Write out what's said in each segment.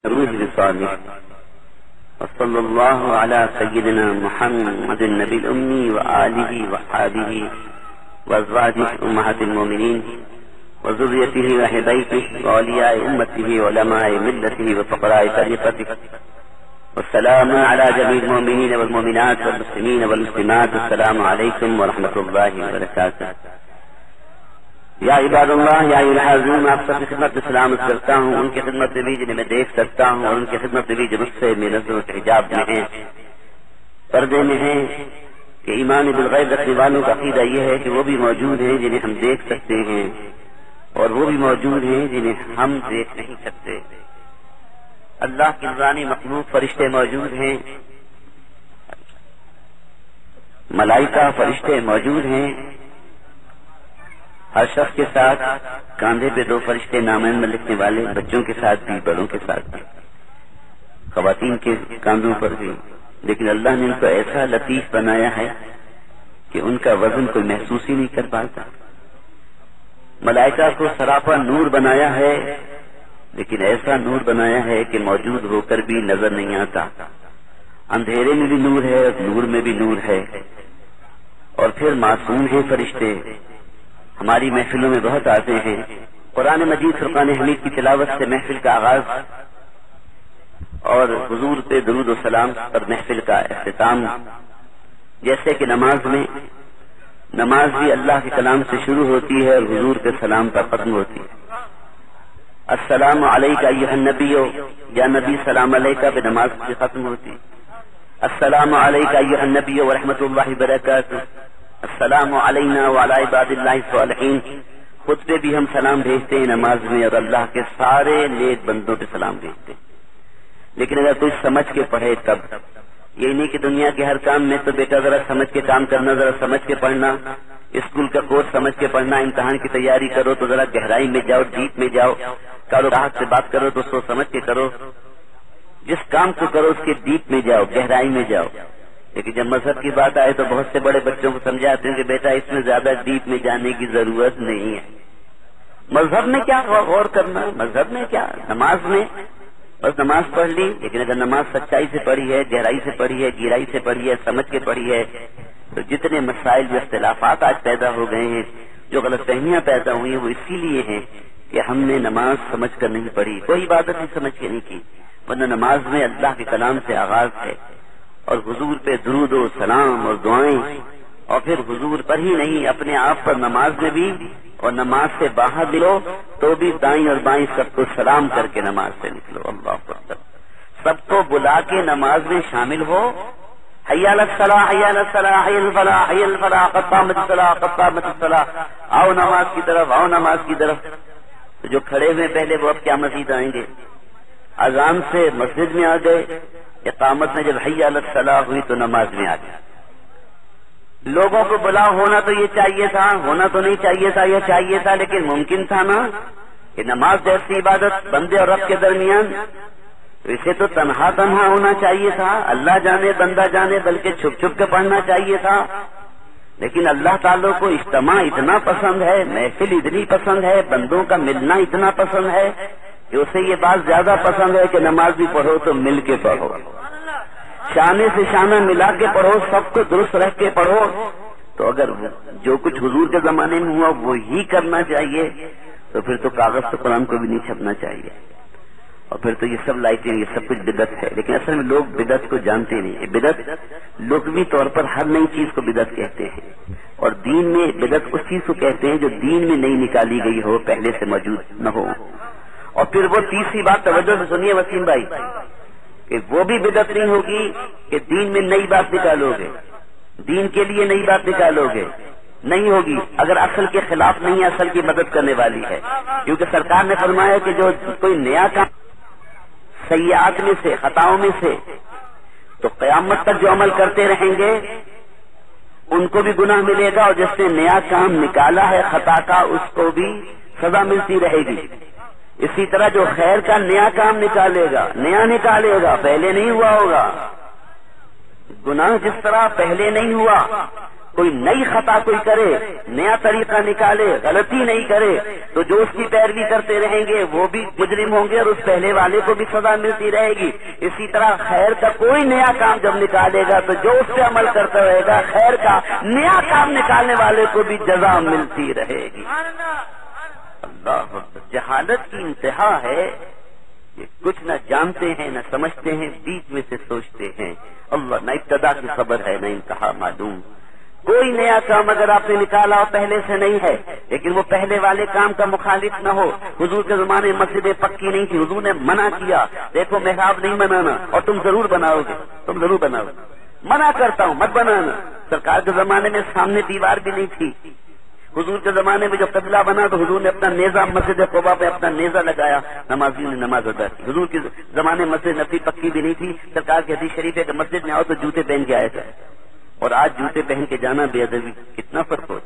بصالح وصلى الله على سيدنا محمد النبي الأمي وآله وصحبه وأزواجه أمهات المؤمنين وذريته وأهل بيته وأولياء أمته وعلماء ملته وفقراء طريقته والسلام على جميع المؤمنين والمؤمنات والمسلمين والمسلمات. السلام عليكم ورحمة الله وبركاته. یا عباد اللہ، یا الحاضرین، میں آپ سب کی خدمت میں سلام کرتا ہوں. ان کی خدمت میں بھی جنہیں میں دیکھ سکتا ہوں اور ان کی خدمت میں بھی جو مجھ سے میری نظروں کے حجاب میں ہیں، پردے میں ہیں، کہ ایمان بالغیب رکھنے والوں کا عقیدہ یہ ہے کہ وہ بھی موجود ہیں جنہیں ہم دیکھ سکتے ہیں اور وہ بھی موجود ہیں جنہیں ہم دیکھ نہیں سکتے. اللہ کی نورانی مخلوق فرشتے موجود ہیں، ملائکہ فرشتے موجود ہیں. ہر شخص کے ساتھ کاندھے پہ دو فرشتے نامین میں لکھنے والے، بچوں کے ساتھ بھی، بڑوں کے ساتھ بھی، خواتین کے کاندھوں پر بھی. لیکن اللہ نے ان کو ایسا لطیف بنایا ہے کہ ان کا وزن کوئی محسوس ہی نہیں کر پاتا. ملائکہ کو سراپا نور بنایا ہے، لیکن ایسا نور بنایا ہے کہ موجود ہو کر بھی نظر نہیں آتا. اندھیرے میں بھی نور ہے اور نور میں بھی نور ہے. اور پھر معصوم ہیں فرشتے، ہماری محفلوں میں بہت آتے ہیں. قرآن مجید فرقان حمید کی تلاوت سے محفل کا آغاز اور حضور پہ درود و سلام پر محفل کا اختتام. جیسے کہ نماز بھی اللہ کے کلام سے شروع ہوتی ہے اور حضور پہ سلام پر ختم ہوتی ہے. السلام علیکہ ایھا النبی، یا نبی سلام علیکہ پہ نماز سے ختم ہوتی ہے. السلام علیکہ ایھا النبی ورحمۃ اللہ وبرکاتہ. السلام علینا وعلی عباد اللہ الصالحین. خود پہ بھی ہم سلام بھیجتے ہیں نماز میں اور اللہ کے سارے نیک بندوں پہ سلام بھیجتے ہیں. لیکن اگر کوئی سمجھ کے پڑھے تب، یہ نہیں کہ دنیا کے ہر کام میں تو بیٹا ذرا سمجھ کے کام کرنا، ذرا سمجھ کے پڑھنا، اسکول کا کورس سمجھ کے پڑھنا، امتحان کی تیاری کرو تو ذرا گہرائی میں جاؤ، ڈیپ میں جاؤ، کاروبار سے بات کرو تو سوچ سمجھ کے کرو، جس کام کو کرو اس کے ڈیپ میں جاؤ، گہرائی میں جاؤ. لیکن جب مذہب کی بات آئے تو بہت سے بڑے بچوں کو سمجھاتے ہیں کہ بیٹا اس میں زیادہ ڈیپ میں جانے کی ضرورت نہیں ہے. مذہب میں کیا غور کرنا، مذہب میں کیا، نماز میں بس نماز پڑھ لی. لیکن اگر نماز سچائی سے پڑھی ہے، گہرائی سے پڑھی ہے، گہرائی سے پڑھی ہے، سمجھ کے پڑھی ہے، تو جتنے مسائل جو اختلافات آج پیدا ہو گئے ہیں، جو غلط فہمیاں پیدا ہوئی ہیں، وہ اسی لیے ہیں کہ ہم نے نماز سمجھ کر نہیں پڑھی، کوئی عبادت ہی سمجھ کے نہیں کی. ورنہ نماز میں اللہ کے کلام سے آغاز ہے اور حضور پہ درود و سلام اور دعائیں، اور پھر حضور پر ہی نہیں اپنے آپ پر نماز میں بھی، اور نماز سے باہر نکلو تو بھی دائیں اور بائیں سب کو سلام کر کے نماز سے نکلو. اللہ اکبر. سب کو بلا کے نماز میں شامل ہو. حی علی الصلاۃ، حی علی الصلاۃ، حی علی الفلاح، حی علی الفلاح، قد قامت الصلاۃ، قد قامت الصلاۃ. آؤ نماز کی طرف، آؤ نماز کی طرف. تو جو کھڑے ہوئے پہلے وہ اب کیا مزید آئیں گے. اذان سے مسجد میں آ گئے، اقامت میں جب حی علی الصلاۃ ہوئی تو نماز میں آ گئے. لوگوں کو بلا ہونا تو یہ چاہیے تھا، ہونا تو نہیں چاہیے تھا، یہ چاہیے تھا لیکن ممکن تھا نا کہ نماز جیسی عبادت بندے اور رب کے درمیان، تو اسے تو تنہا تنہا ہونا چاہیے تھا، اللہ جانے بندہ جانے، بلکہ چھپ چھپ کے پڑھنا چاہیے تھا. لیکن اللہ تعالیٰ کو اجتماع اتنا پسند ہے، محفل اتنی پسند ہے، بندوں کا ملنا اتنا پسند ہے کہ اسے یہ بات زیادہ پسند ہے کہ نماز بھی پڑھو تو مل کے پڑھو، شانے سے شانہ ملا کے پڑھو، سب کو درست رکھ کے پڑھو. تو اگر جو کچھ حضور کے زمانے میں ہوا وہی کرنا چاہیے تو پھر تو کاغذ تو قرآن کو بھی نہیں چھپنا چاہیے، اور پھر تو یہ سب لائٹیں، یہ سب کچھ بدعت ہے. لیکن اصل میں لوگ بدعت کو جانتے نہیں. بدعت لغوی طور پر ہر نئی چیز کو بدعت کہتے ہیں، اور دین میں بدعت اس چیز کو کہتے ہیں جو دین میں نئی نکالی گئی ہو، پہلے سے موجود نہ ہو. اور پھر وہ تیسری بات توجہ سے سنیے وسیم بھائی، کہ وہ بھی بدعت نہیں ہوگی کہ دین میں نئی بات نکالو گے، دین کے لیے نئی بات نکالو گے، نہیں ہوگی اگر اصل کے خلاف نہیں ہے، اصل کی مدد کرنے والی ہے. کیونکہ سرکار نے فرمایا کہ جو کوئی نیا کام سیئات میں سے، خطاؤں میں سے، تو قیامت تک جو عمل کرتے رہیں گے ان کو بھی گناہ ملے گا، اور جس نے نیا کام نکالا ہے خطا کا اس کو بھی سزا ملتی رہے گی. اسی طرح جو خیر کا نیا کام نکالے گا، پہلے نہیں ہوا ہوگا، گناہ جس طرح پہلے نہیں ہوا کوئی نئی خطا کوئی کرے، نیا طریقہ نکالے، غلطی نہیں کرے تو جو اس کی پیروی کرتے رہیں گے وہ بھی مجرم ہوں گے اور اس پہلے والے کو بھی سزا ملتی رہے گی۔ اسی طرح خیر کا کوئی نیا کام جب نکالے گا تو جو اس پہ عمل کرتا رہے گا خیر کا نیا کام نکالنے والے کو بھی جزا ملتی رہے گی۔ اللہ، جہالت کی انتہا ہے، یہ کچھ نہ جانتے ہیں نہ سمجھتے ہیں، بیچ میں سے سوچتے ہیں۔ اللہ، نہ ابتدا کی خبر ہے نہ انتہا معلوم۔ کوئی نیا کام اگر آپ نے نکالا اور پہلے سے نہیں ہے لیکن وہ پہلے والے کام کا مخالف نہ ہو۔ حضور کے زمانے میں مسجدیں پکی نہیں تھی، حضور نے منع کیا، دیکھو محراب نہیں بنانا اور تم ضرور بناؤ گے، تم ضرور بناؤ گے، منع کرتا ہوں مت بنانا۔ سرکار کے زمانے میں سامنے دیوار بھی نہیں تھی، حضور کے زمانے میں جو قبلہ بنا تو حضور نے اپنا نیزہ مسجد قباء پہ اپنا نیزہ لگایا، نمازیوں نے نماز ادا کی۔ حضور کے زمانے میں مسجد نبوی پکی بھی نہیں تھی، سرکار کی حدیث شریف ہے کہ مسجد میں آؤ تو جوتے پہن کے آیا تھا، اور آج جوتے پہن کے جانا بے ادبی، کتنا فرق ہو۔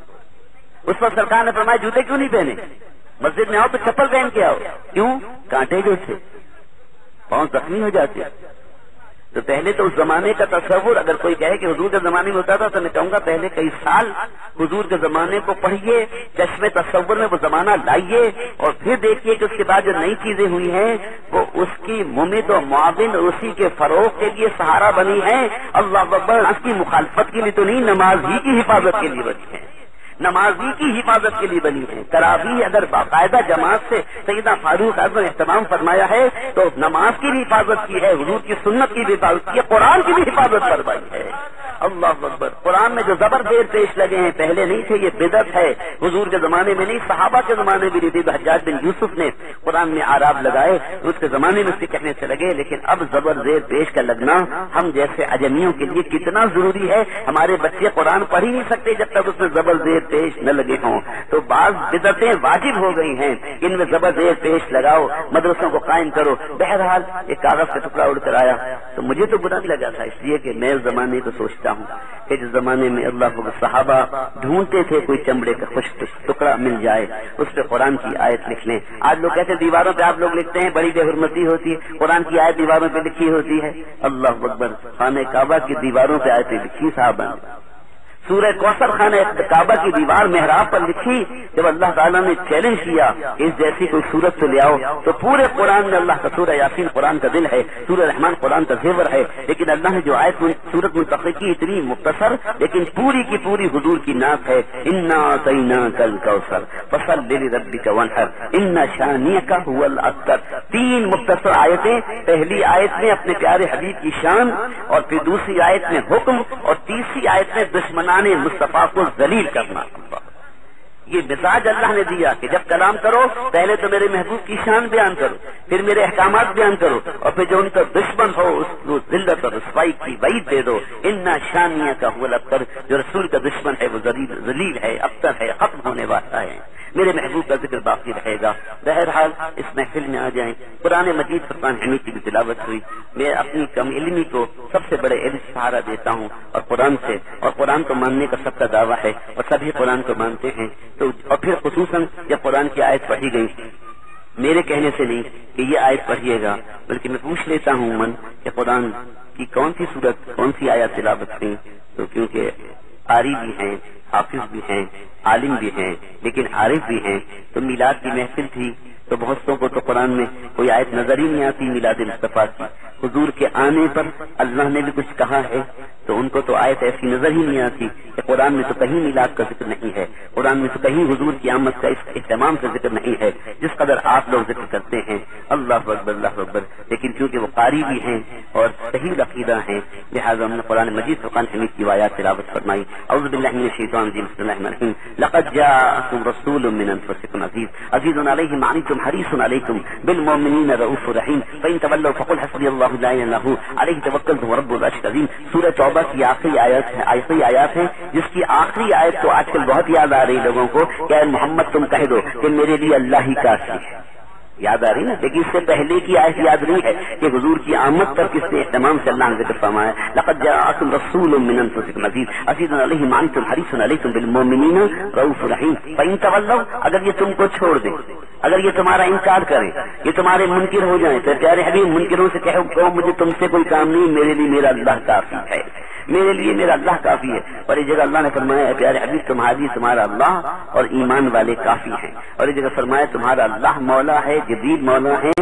اس وقت سرکار نے فرمایا جوتے کیوں نہیں پہنے، مسجد میں آؤ تو چپل پہن کے آؤ، کیوں؟ کانٹے جو تھے پاؤں زخمی ہو جاتے۔ تو پہلے تو اس زمانے کا تصور اگر کوئی کہے کہ حضور کے زمانے میں ہوتا تھا تو میں کہوں گا پہلے کئی سال حضور کے زمانے کو پڑھیے، چشمے تصور میں وہ زمانہ لائیے اور پھر دیکھیے کہ اس کے بعد جو نئی چیزیں ہوئی ہیں وہ اس کی ممد و معاون اسی کے فروغ کے لیے سہارا بنی ہے۔ اللہ اکبر، اس کی مخالفت کے لیے تو نہیں، نماز ہی کی حفاظت کے لیے بنی ہے، نمازی کی حفاظت کے لیے بنی ہے۔ تراویح اگر باقاعدہ جماعت سے سیدنا فاروق اعظم نے اہتمام فرمایا ہے تو نماز کی بھی حفاظت کی ہے، حضور کی سنت کی بھی حفاظت کی ہے، قرآن کی بھی حفاظت فرمائی ہے۔ اللہ اکبر، قرآن میں جو زبر زیر پیش لگے ہیں پہلے نہیں تھے، یہ بدعت ہے، حضور کے زمانے میں نہیں، صحابہ کے زمانے میں بھی نہیں۔ حجاج بن یوسف نے قرآن میں آراب لگائے، اس کے زمانے میں اس کے کہنے سے لگے، لیکن اب زبر زیر پیش کا لگنا ہم جیسے اجمیوں کے لیے کتنا ضروری ہے۔ ہمارے بچے قرآن پڑھ ہی نہیں سکتے جب تک اس میں زبر زیر پیش نہ لگے ہوں، تو بعض بدعتیں واجب ہو گئی ہیں، ان میں زبر زیر پیش لگاؤ، مدرسوں کو قائم کرو۔ بہرحال ایک کاغذ کا ٹکڑا اڑ کر آیا تو مجھے تو برا نہیں لگا تھا، اس لیے کہ میں اس زمانے کو سوچتا ہوں کہ جس زمانے میں اللہ کو صحابہ ڈھونڈتے تھے کوئی چمڑے کا خشک ٹکڑا مل جائے اس پہ قرآن کی آیت لکھ لیں۔ آج لوگ کہتے ہیں دیواروں پہ آپ لوگ لکھتے ہیں، بڑی بے حرمتی ہوتی ہے، قرآن کی آیت دیواروں پہ لکھی ہوتی ہے۔ اللہ اکبر، خانہ کعبہ کی دیواروں پہ آیتیں لکھی صحابہ نے، سورہ کوثر خانہ کعبہ کی دیوار محراب پر لکھی۔ جب اللہ تعالیٰ نے چیلنج کیا اس جیسی کوئی صورت تو لے آؤ، تو پورے قرآن میں اللہ کا سورہ یاسین قرآن کا دل ہے، سورہ رحمان قرآن کا زیور ہے، لیکن اللہ نے جو آیت سورت منتخب کی اتنی مختصر لیکن پوری کی پوری حضور کی نعت ہے۔ انا اعطیناک الکوثر فصل لربک وانحر ان شانئک هو الابتر۔ تین مختصر آیتیں، پہلی آیت میں اپنے پیارے حبیب کی شان، اور پھر دوسری آیت میں حکم، اور تیسری آیت میں دشمنان مصطفیٰ کو ذلیل کرنا۔ یہ مزاج اللہ نے دیا کہ جب کلام کرو پہلے تو میرے محبوب کی شان بیان کرو، پھر میرے احکامات بیان کرو، اور پھر جو ان کا دشمن ہو اس کو ذلت اور رسوائی کی وعید دے دو۔ انا شانئک هو الابتر، جو رسول کا دشمن ہے وہ ذلیل ہے، ابتر ہے، ختم ہونے والا ہے۔ میرے محبوب کا ذکر باقی رہے گا۔ بہرحال اس محفل میں آ جائیں، قرآن مجید فرقان حمید کی بھی تلاوت ہوئی۔ میں اپنی کم علمی کو سب سے بڑے علم سہارا دیتا ہوں اور قرآن سے، اور قرآن کو ماننے کا سب کا دعویٰ ہے اور سبھی قرآن کو مانتے ہیں۔ تو اور پھر خصوصاً جب قرآن کی آیت پڑھی گئی، میرے کہنے سے نہیں کہ یہ آیت پڑھیے گا، بلکہ میں پوچھ لیتا ہوں من کہ قرآن کی کون سی صورت کون سی آیت تلاوت ہوئی، تو کیونکہ قاری بھی ہیں، حافظ بھی ہیں، عالم بھی ہیں، لیکن عارف بھی ہیں، تو میلاد کی محفل تھی تو بہتوں کو تو قرآن میں کوئی آیت نظر ہی نہیں آتی میلاد مصطفیٰ کی۔ حضور کے آنے پر اللہ نے بھی کچھ کہا ہے تو ان کو تو آیت ایسی نظر ہی نہیں آتی کہ قرآن میں تو کہیں میلاد کا ذکر نہیں ہے، قرآن میں تو کہیں حضور کی آمد کا اس اہتمام سے ذکر نہیں ہے جس قدر آپ لوگ ذکر کرتے ہیں۔ اللہ اکبر اللہ اکبر، لیکن کیونکہ وہ قاری بھی ہیں اور صحیح عقیدہ ہیں لہٰذا ہم نے قرآن مجید فرقان حمید کی آیات تلاوت فرمائی۔ اعوذ باللہ من الشیطان الرجیم، بسم اللہ الرحمن الرحیم۔ لقد جاءکم رسول من انفسکم عزیز عزیز علیہ ما عنتم حریص علیکم بالمؤمنین رؤوف رحیم فإن تولوا فقل حسبی اللہ لا الہ الا هو علیہ توکلت وهو رب العرش العظیم۔ سورہ توبہ کی آخری آیات ہے جس کی آخری آیت تو آج کل بہت یاد آ رہی لوگوں کو کہ اے محمد تم کہہ دو کہ میرے لیے اللہ ہی کافی ہے، یاد آ رہی نا، لیکن اس سے پہلے کی آیت یاد نہیں ہے کہ حضور کی آمد پر کس نے اہتمام سے اللہ نے ذکر فرمایا۔ لقد جاءکم رسول من انفسکم عزیز عزیز علیہ ما عنتم حریص علیکم بالمؤمنین رؤوف رحیم فإن تولوا، اگر یہ تم کو چھوڑ دیں، اگر یہ تمہارا انکار کریں، یہ تمہارے منکر ہو جائیں تو پیارے حبیب منکروں سے کہو مجھے تم سے کوئی کام نہیں، میرے لیے میرا اللہ کافی ہے۔ میرے لیے میرا اللہ کافی ہے. اور یہ جگہ اللہ نے فرمایا اے پیارے حبیب تمہارا اللہ اور ایمان والے کافی ہیں. اور یہ جگہ فرمایا تمہارا اللہ مولا ہے، جبریل مولا ہے،